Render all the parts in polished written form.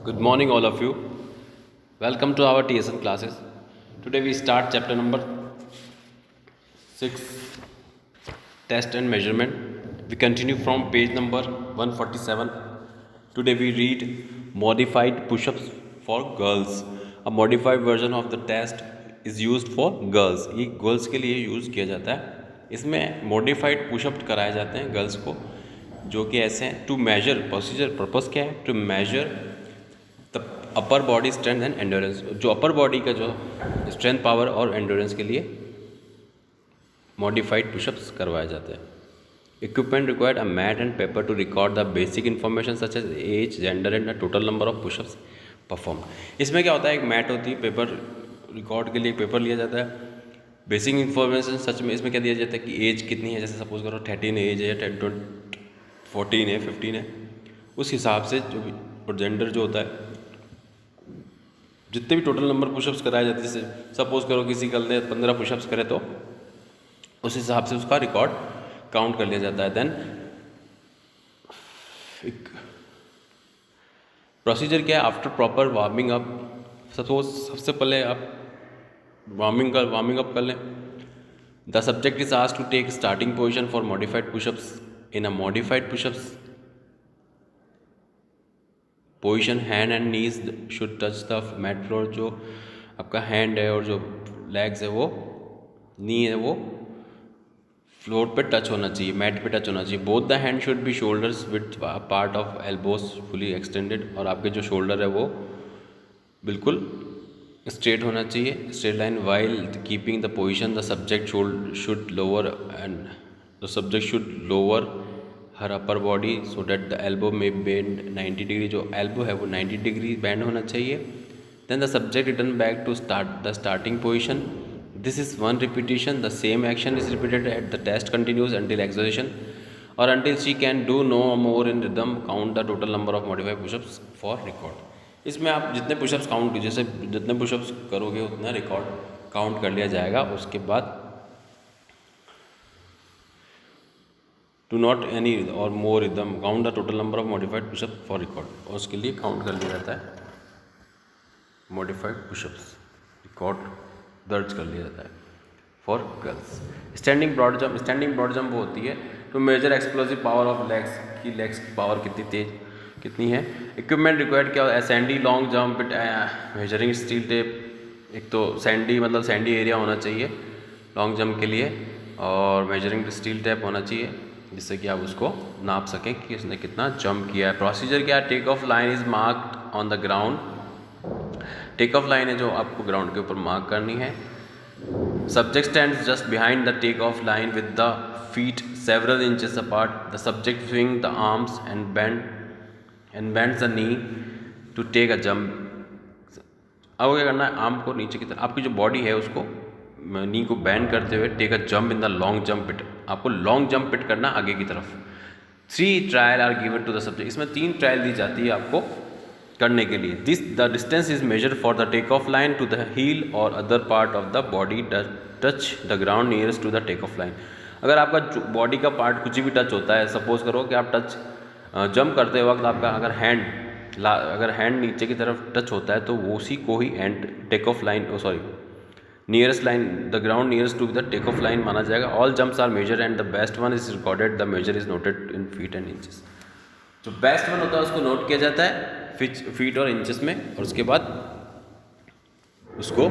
Good morning, all of you. Welcome to our TSN classes. Today we start chapter number 6, Test and Measurement. We continue from page number 147. Today we read Modified Push-ups for Girls. A modified version of the test is used for girls. ये girls के लिए use किया जाता है. इसमें modified pushup कराए जाते हैं गर्ल्स को, जो कि ऐसे हैं. टू मेजर प्रोसीजर पर्पस क्या है? To measure the upper body strength and endurance. जो अपर बॉडी का जो स्ट्रेंथ पावर और एंडोरेंस के लिए मॉडिफाइड पुशअप्स करवाए जाते हैं. Equipment required a mat and paper to record the basic information such as age, gender and the total number of pushups perform. इसमें क्या होता है, एक मैट होती है, पेपर रिकॉर्ड के लिए पेपर लिया जाता है. बेसिक इन्फॉर्मेशन सच में इसमें क्या दिया जाता है कि एज कितनी है, जैसे सपोज करो 13 एज है या 14 है, 15 है, उस हिसाब से जो भी, और जेंडर जो होता है, जितने भी टोटल नंबर पुशअप्स कराए जाते हैं. जैसे सपोज करो किसी कल ने 15 पुशअप्स करे तो उस हिसाब से उसका रिकॉर्ड काउंट कर लिया जाता है. देन प्रोसीजर क्या है? After proper warming up, suppose सबसे पहले आप वार्मिंग अप कर लें. The subject is asked to take starting position for modified pushups. In a modified pushups position hand and knees should touch the mat floor. जो आपका hand है और जो लेग्स है, वो नी है, वो फ्लोर पे टच होना चाहिए, मैट पे टच होना चाहिए. Both the hand should be shoulders with part of elbows fully extended. और आपके जो शोल्डर है वो बिल्कुल स्ट्रेट होना चाहिए, straight line. While keeping the position the subject should lower and the subject should lower her upper body so that the elbow में bend 90 degree. जो एल्बो है वो 90 डिग्री बेंड होना चाहिए. Then the subject return back to the starting position. This is one repetition. The same action is repeated at the test continues until exhaustion or until she can do no more in rhythm. Count the total number of modified push-ups for record. इसमें आप जितने pushups count कीजिए, जैसे जितने pushups करोगे उतना record count कर लिया जाएगा. उसके बाद टू नॉट एनी और more rhythm count the total number of modified pushup for record. और उसके लिए काउंट कर लिया जाता है मॉडिफाइड पुशअप्स, रिकॉर्ड दर्ज कर लिया जाता है for girls. Standing broad jump. Standing broad jump वो होती है to measure explosive power of legs, की लेग्स की पावर कितनी तेज कितनी है. इक्विपमेंट रिक्वायर्ड क्या होता है? Sandy long jump, measuring steel tape. एक तो सैंडी मतलब सैंडी एरिया होना चाहिए लॉन्ग जंप के लिए, और मेजरिंग स्टील टेप होना चाहिए जिससे कि आप उसको नाप सकें कि उसने कितना जंप किया है. प्रोसीजर क्या है? Take off line is marked on the ground. Take off line है जो आपको ग्राउंड के ऊपर मार्क करनी है. Subject stands just behind the take off line with the feet several inches apart. The subject swing the arms and bends the knee to take a jump. अब क्या करना है? आर्म को नीचे की तरफ, आपकी जो बॉडी है उसको नी को बेंड करते हुए take a jump in the long jump pit. आपको लॉन्ग जंप पिट करना आगे की तरफ. 3 trial are given to the subject. इसमें 3 ट्रायल दी जाती है आपको करने के लिए. The distance is measure for the take off line to the heel और other part of the body touch the ground nearest to the take off line. अगर आपका बॉडी का पार्ट कुछ भी टच होता है, सपोज करो कि आप जंप करते वक्त आपका अगर हैंड नीचे की तरफ टच होता है तो वो उसी को ही and take off line nearest line the ground nearest to the take off line माना जाएगा. All jumps are measure and the best one is recorded. The measure is noted in feet and inches. जो best one होता है उसको note किया जाता है feet और इंचेस में, और उसके बाद उसको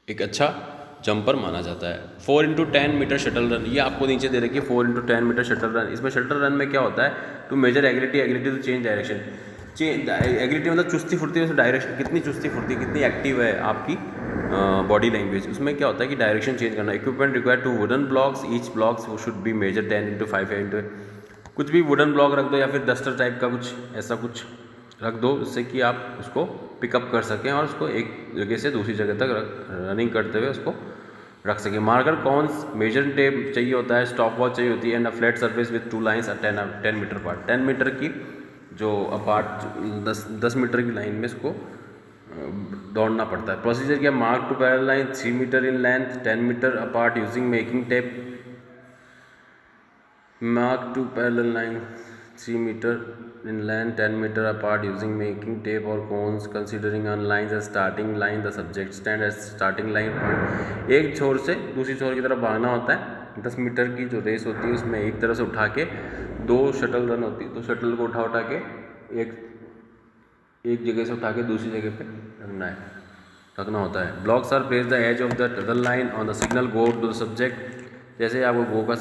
एक अच्छा जंपर माना जाता है. 4x10 meter shuttle run. ये आपको नीचे दे रखी है 4x10 मीटर शटल रन. इसमें शटल रन में क्या होता है? To measure agility to change direction. Agility मतलब चुस्ती फुर्ती, में डायरेक्शन कितनी चुस्ती फुर्ती कितनी एक्टिव है आपकी बॉडी लैंग्वेज. उसमें क्या होता है कि डायरेक्शन चेंज करना. Equipment required two wooden blocks. Each blocks should be measure 10x5. कुछ भी वुडन ब्लॉक रख दो या फिर डस्टर टाइप का कुछ ऐसा कुछ रख दो जिससे कि आप उसको पिकअप कर सकें और उसको एक जगह से दूसरी जगह तक रनिंग करते हुए उसको रख सकें. मार्कर कॉन्स, मेजर टेप चाहिए होता है, स्टॉप वॉच चाहिए होती है, and a flat surface with 2 lines 10 meter part. 10 meter की जो अपार्ट 10 मीटर की लाइन में इसको दौड़ना पड़ता है. प्रोसीजर क्या? Mark two parallel line 3 meter in length 10 meter apart using making tape. Mark two parallel line 3 meter in length, 10 meter apart using making tape or cones. Considering on lines as starting line, the subject stand at starting line point. एक छोर से दूसरी छोर की तरफ भागना होता है। 10 मीटर की जो रेस होती है उसमें एक तरफ से उठा के 2 शटल रन होती है, तो शटल को उठा के एक जगह से उठा के दूसरी जगह पे रखना होता है। Blocks are place the edge of the tunnel line on the signal go to the subject. जैसे आपको गो का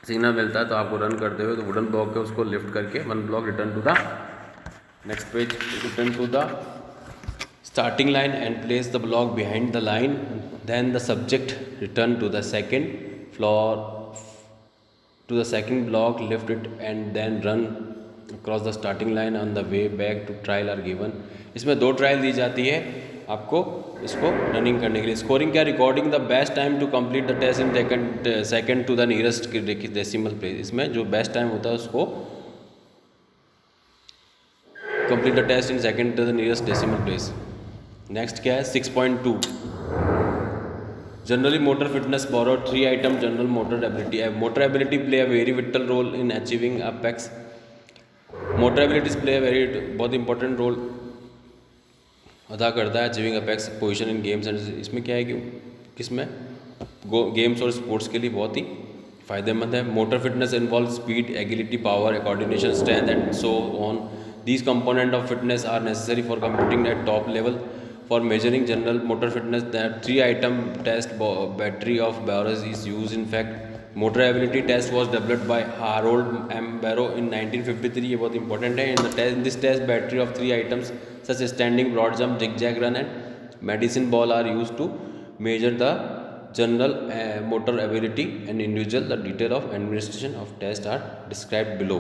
सिग्नल मिलता है तो आपको रन करते हुए तो वुडन ब्लॉक है उसको लिफ्ट करके 1 block return to the next page, return to the starting line and place the block behind the line, then the subject return to the second floor to the second block, lift it and then run across the starting line on the way back to trial are given. इसमें 2 trial दी जाती है आपको इसको running करने के लिए। Scoring क्या, recording the best time to complete the test in second to the nearest decimal place. इसमें जो बेस्ट टाइम होता है उसको complete the test in second to the nearest decimal place. Next क्या है 6.2 जनरली मोटर फिटनेस बोरो 3 item general motor ability. Motor ability play a very vital role in achieving apex. Motor abilities play a very बहुत important role अदा करता है achieving apex position in games and. इसमें क्या है कि किसमें गेम्स और स्पोर्ट्स के लिए बहुत ही फ़ायदेमंद है। Motor fitness involve speed, agility, power, coordination, strength and so on. These component of fitness are necessary for competing at top level. For measuring general motor fitness that 3 item test battery of Barrow's is use in fact. Motor ability test was developed by Harold M Barrow in 1953। ये बहुत important है। In this test battery of 3 items such as standing, broad jump, zigzag run and medicine ball are used to measure the general motor ability and individual. The detail of administration of test are described below।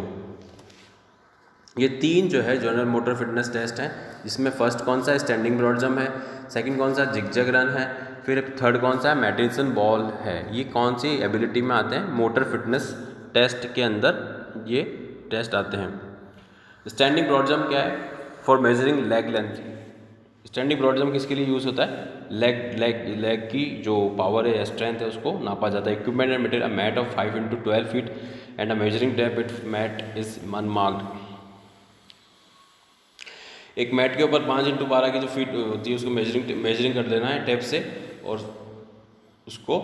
ये 3 जो है general motor fitness test हैं, जिसमें first कौन सा है standing broad jump है, second कौन सा जिगजैग रन है, फिर थर्ड कौन सा है मेडिसिन बॉल है। ये कौन सी एबिलिटी में आते हैं, मोटर फिटनेस टेस्ट के अंदर ये टेस्ट आते हैं। स्टैंडिंग ब्रॉड जंप क्या है, for measuring leg length. Standing broad jump किसके लिए यूज़ होता है, लेग की जो पावर है या स्ट्रेंथ है उसको नापा जाता है। Equipment and material, a mat of 5 × 12 feet and a measuring tape. It mat is unmarked. एक मैट के ऊपर 5 × 12 की जो फीट होती है उसको मेजरिंग कर देना है टेप से और उसको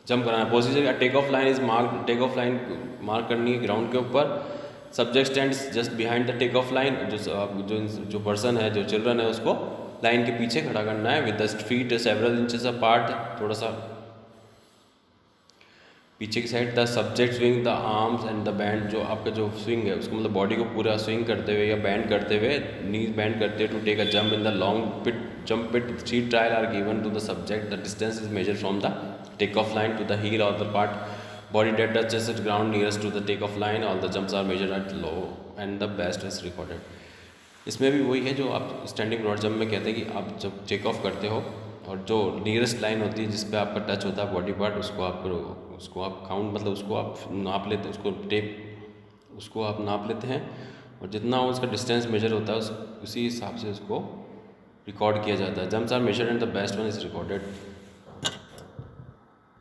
जंप कराना है। Procedure, take off line is mark. Take off line mark करनी है ग्राउंड के ऊपर। Subject stands just behind the take off line. जो पर्सन है, जो चिल्ड्रन है, उसको लाइन के पीछे खड़ा करना है with the feet several inches apart, थोड़ा सा पीछे की side. The subject swing the arms and the band. जो आपका जो स्विंग है उसको मतलब बॉडी को पूरा स्विंग करते हुए या बैंड करते हुए, नीज बैंड करते हुए to take a jump in the long pit jump pit. 3 trial are given to the subject. The distance is measured from the take off line to the heel or the part body that touches the ground nearest to the take off line. All the jumps are measured at low and the best is recorded। इसमें भी वही है जो आप standing broad jump में कहते हैं कि आप जब टेक ऑफ करते हो और जो नियरेस्ट लाइन होती है जिस पे आपका टच होता है बॉडी पार्ट, उसको आप काउंट मतलब उसको आप नाप लेते हैं, उसको आप नाप लेते हैं और जितना उसका डिस्टेंस मेजर होता है उसी हिसाब से उसको रिकॉर्ड किया जाता है। Jumps are measured and the best one is recorded.